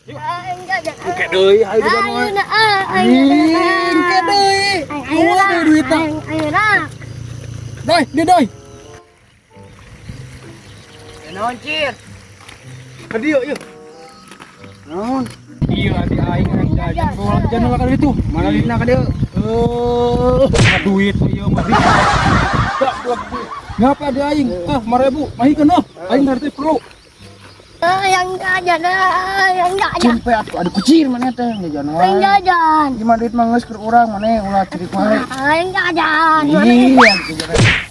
Oke deui, ayo di sana. Oke deui. Kuat deui duitna. Doi, dia doi. Naon cir? Ka dieu ieu. Naon? Iya di aing jajan bola jajan ka ditu. Mana duitna ka dieu? Duit ieu mah. Ngapa di aing? 5.000. Mahikeun aing teh perlu. Yang jajan, yang jajan. Cimpe atuh ada kucir mana teh jajan wae. Yang jajan. Gimana duit mah geus keur urang maneh ulah ciri wae. Yang jajan. Iya, jajan.